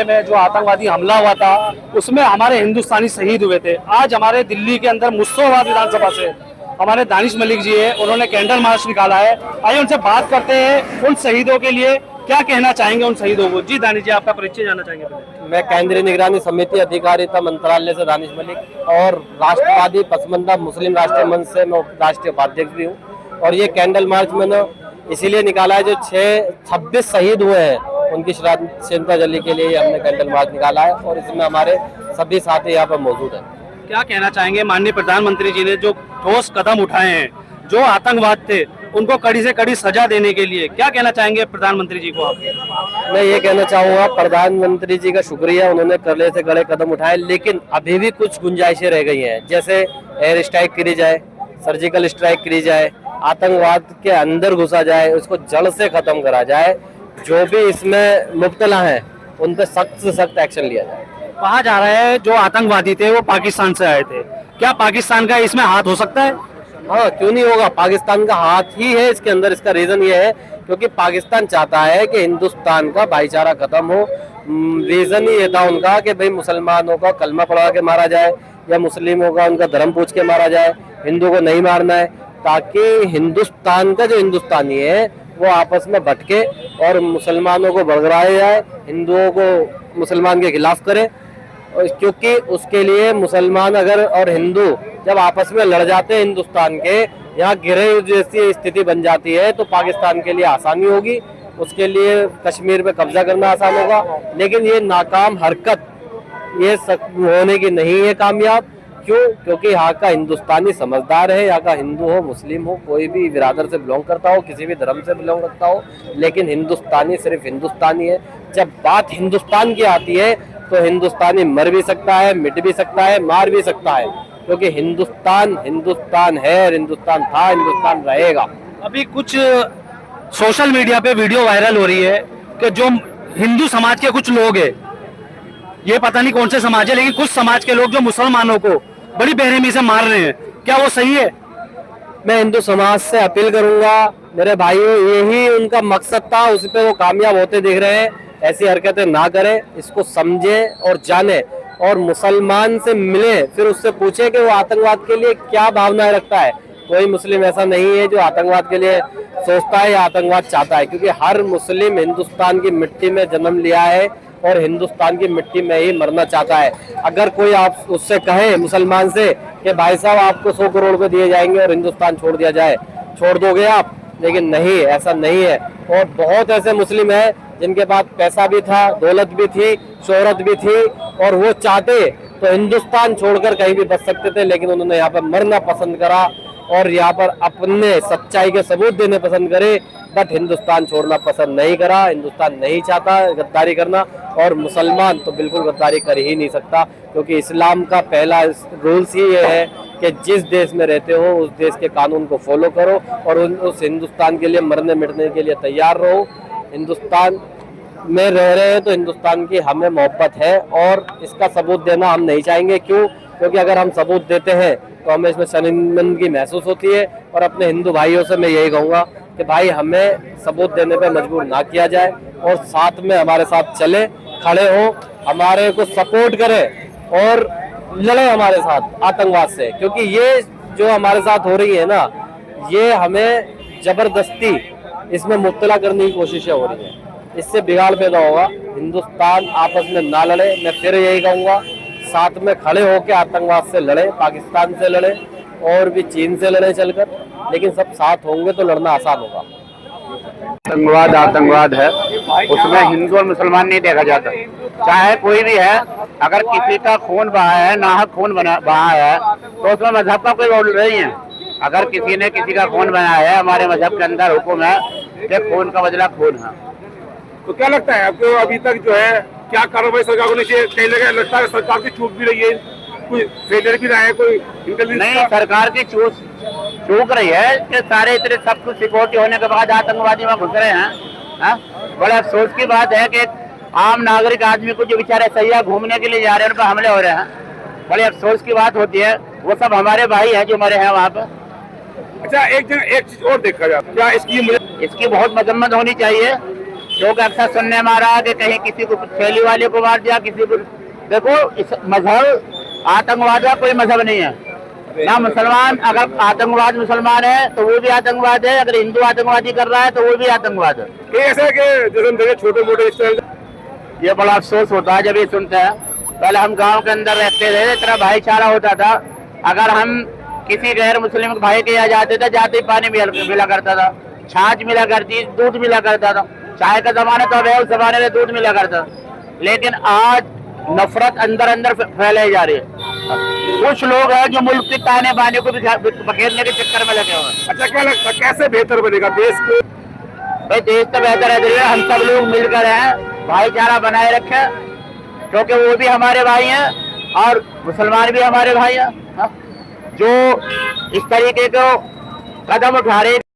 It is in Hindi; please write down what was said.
में जो आतंकवादी हमला हुआ था उसमें हमारे हिंदुस्तानी शहीद हुए थे। आज हमारे दिल्ली के अंदर मुर्शिदाबाद विधानसभा से हमारे दानिश मलिक जी है, उन्होंने कैंडल मार्च निकाला है। आइए उनसे बात करते हैं, उन शहीदों के लिए क्या कहना चाहेंगे उन शहीदों को। जी दानिश जी, आपका परिचय जानना चाहेंगे। मैं केंद्रीय निगरानी समिति अधिकारिता मंत्रालय से दानिश मलिक और राष्ट्रवादी पसमंदा मुस्लिम राष्ट्रीय मंच से मैं राष्ट्रीय उपाध्यक्ष भी हूँ। और ये कैंडल मार्च मैंने इसीलिए निकाला है, जो 26 शहीद हुए हैं उनकी श्रद्धांजलि के लिए हमने कैंडल मार्च निकाला है और इसमें हमारे सभी साथी यहाँ पर मौजूद हैं। क्या कहना चाहेंगे, माननीय प्रधानमंत्री जी ने जो ठोस कदम उठाए हैं, जो आतंकवाद थे उनको कड़ी से कड़ी सजा देने के लिए, क्या कहना चाहेंगे प्रधानमंत्री जी को आप? मैं ये कहना चाहूँगा प्रधानमंत्री जी का शुक्रिया, उन्होंने कड़े से कड़े कदम उठाए, लेकिन अभी भी कुछ गुंजाइशें रह गई हैं। जैसे एयर स्ट्राइक करी जाए, सर्जिकल स्ट्राइक करी जाए, आतंकवाद के अंदर घुसा जाए, उसको जड़ से खत्म करा जाए, जो भी इसमें मुब्तला हैं उन पर सख्त से सख्त एक्शन लिया जाए। कहा जा रहा है जो आतंकवादी थे वो पाकिस्तान से आए थे, क्या पाकिस्तान का इसमें हाथ हो सकता है? हाँ, क्यों नहीं होगा, पाकिस्तान का हाथ ही है इसके अंदर। इसका रीजन ये है क्योंकि पाकिस्तान चाहता है कि हिंदुस्तान का भाईचारा खत्म हो। रीजन ही ये था उनका कि भाई मुसलमानों का कलमा पढ़ा के मारा जाए या मुस्लिमों का उनका धर्म पूछ के मारा जाए, हिंदू को नहीं मारना है, ताकि हिंदुस्तान का जो हिंदुस्तानी है वो आपस में भटके और मुसलमानों को भड़काया जाए, हिंदुओं को मुसलमान के खिलाफ करे। क्योंकि उसके लिए मुसलमान अगर और हिंदू जब आपस में लड़ जाते हैं, हिंदुस्तान के यहाँ गिरे जैसी स्थिति बन जाती है, तो पाकिस्तान के लिए आसानी होगी, उसके लिए कश्मीर पे कब्जा करना आसान होगा। लेकिन ये नाकाम हरकत ये होने की नहीं है कामयाब। क्यों? क्योंकि यहाँ का हिंदुस्तानी समझदार है, यहाँ का हिंदू हो, मुस्लिम हो, कोई भी बिरादर से बिलोंग करता हो, किसी भी धर्म से बिलोंग करता हो, लेकिन हिंदुस्तानी सिर्फ हिंदुस्तानी है। जब बात हिंदुस्तान की आती है तो हिंदुस्तानी मर भी सकता है, मिट भी सकता है, मार भी सकता है, क्योंकि हिंदुस्तान हिंदुस्तान है और हिंदुस्तान था, हिंदुस्तान रहेगा। अभी कुछ सोशल मीडिया पे वीडियो वायरल हो रही है कि जो हिंदू समाज के कुछ लोग हैं, ये पता नहीं कौन से समाज है, लेकिन कुछ समाज के लोग जो मुसलमानों को बड़ी बेरहमी से मार रहे हैं, क्या वो सही है? मैं हिंदू समाज से अपील करूंगा, मेरे भाइयों, यही उनका मकसद था, उस पे वो कामयाब होते दिख रहे हैं। ऐसी हरकतें ना करें, इसको समझे और जाने और मुसलमान से मिले, फिर उससे पूछे कि वो आतंकवाद के लिए क्या भावनाएं रखता है। कोई मुस्लिम ऐसा नहीं है जो आतंकवाद के लिए सोचता है या आतंकवाद चाहता है, क्योंकि हर मुस्लिम हिंदुस्तान की मिट्टी में जन्म लिया है और हिंदुस्तान की मिट्टी में ही मरना चाहता है। अगर कोई आप उससे कहे मुसलमान से कि भाई साहब आपको 100 करोड़ रुपए दिए जाएंगे और हिंदुस्तान छोड़ दिया जाए, छोड़ दोगे आप? लेकिन नहीं, ऐसा नहीं है। और बहुत ऐसे मुस्लिम हैं जिनके पास पैसा भी था, दौलत भी थी, शोहरत भी थी, और वो चाहते तो हिंदुस्तान छोड़कर कहीं भी बच सकते थे, लेकिन उन्होंने यहाँ पर मरना पसंद करा और यहाँ पर अपने सच्चाई के सबूत देने पसंद करे, बट हिंदुस्तान छोड़ना पसंद नहीं करा। हिंदुस्तान नहीं चाहता गद्दारी करना, और मुसलमान तो बिल्कुल गद्दारी कर ही नहीं सकता, क्योंकि इस्लाम का पहला रूल्स ही ये है कि जिस देश में रहते हो उस देश के कानून को फॉलो करो और उस हिंदुस्तान के लिए मरने मिटने के लिए तैयार रहो। हिंदुस्तान में रह रहे हैं तो हिंदुस्तान की हमें मोहब्बत है और इसका सबूत देना हम नहीं चाहेंगे। क्यों? क्योंकि अगर हम सबूत देते हैं तो हमें इसमें शर्मिंदगी महसूस होती है। और अपने हिंदू भाइयों से मैं यही कहूँगा कि भाई हमें सबूत देने पे मजबूर ना किया जाए और साथ में हमारे साथ चले, खड़े हो, हमारे को सपोर्ट करें और लड़े हमारे साथ आतंकवाद से। क्योंकि ये जो हमारे साथ हो रही है ना, ये हमें जबरदस्ती इसमें मुब्तला करने की कोशिशें हो रही है, इससे बिगाड़ पैदा होगा। हिंदुस्तान आपस में ना लड़े, मैं फिर यही कहूँगा, साथ में खड़े होकर आतंकवाद से लड़े, पाकिस्तान से लड़े और भी चीन से लड़े चलकर, लेकिन सब साथ होंगे तो लड़ना आसान होगा। आतंकवाद है, उसमें हिंदू और मुसलमान नहीं देखा जाता, चाहे कोई भी है। अगर किसी का खून बहा है, नाहक खून बहा है, तो उसमें मजहब का कोई रोल नहीं है। अगर किसी ने किसी का खून बनाया है, हमारे मजहब के अंदर हुक्म है कि खून का बदला खून है। तो क्या लगता है आपको अभी तक जो है क्या कार्रवाई सरकार को नहीं, कहीं लगा लगता है सरकार की चूक भी रही है, कोई फेलियर भी रहा है, कोई इंटेलिजेंस नहीं, सरकार की चूक रही है कि सारे इतने सब कुछ सिक्योरिटी होने के बाद आतंकवादी वहाँ घुस रहे हैं। बड़े अफसोस की बात है कि आम नागरिक आदमी को जो बेचारे सैया घूमने के लिए जा रहे हैं, उन पर हमले हो रहे हैं। बड़े अफसोस की बात होती है। वो सब हमारे भाई हैं जो मरे हैं वहाँ पे। अच्छा, एक चीज और देखा जाए, क्या इसकी बहुत मजम्मत होनी चाहिए क्योंकि अक्सर सुनने में आ रहा है कि कहीं किसी को थैली वाले को मार दिया, किसी को। देखो, इस मजहब आतंकवाद का कोई मजहब नहीं है ना। मुसलमान अगर आतंकवाद मुसलमान है तो वो भी आतंकवाद है, अगर हिंदू आतंकवादी कर रहा है तो वो भी आतंकवाद है। कि ऐसा है कि जैसे देखे छोटे मोटे इस तरह ये बड़ा अफसोस होता है जब ये सुनते हैं। पहले हम गांव के अंदर रहते थे, इतना भाईचारा होता था। अगर हम किसी गैर मुस्लिम भाई के यहाँ जाते थे, जाते ही पानी मिला करता था, छाछ मिला करती, दूध मिला करता था। चाय का जमाना तो है, उस जमाने में दूध मिला करता। लेकिन आज नफरत अंदर अंदर फैलाई जा रही है। कुछ लोग हैं जो मुल्क के ताने बाने को भी बखेरने के चक्कर में लगे हुए हैं। अच्छा, क्या लगता है कैसे बेहतर बनेगा देश को? भाई देश तो बेहतर है, हम सब लोग मिलकर हैं, भाईचारा बनाए रखें, क्योंकि वो भी हमारे भाई हैं और मुसलमान भी हमारे भाई हैं। जो इस तरीके को कदम उठा रहे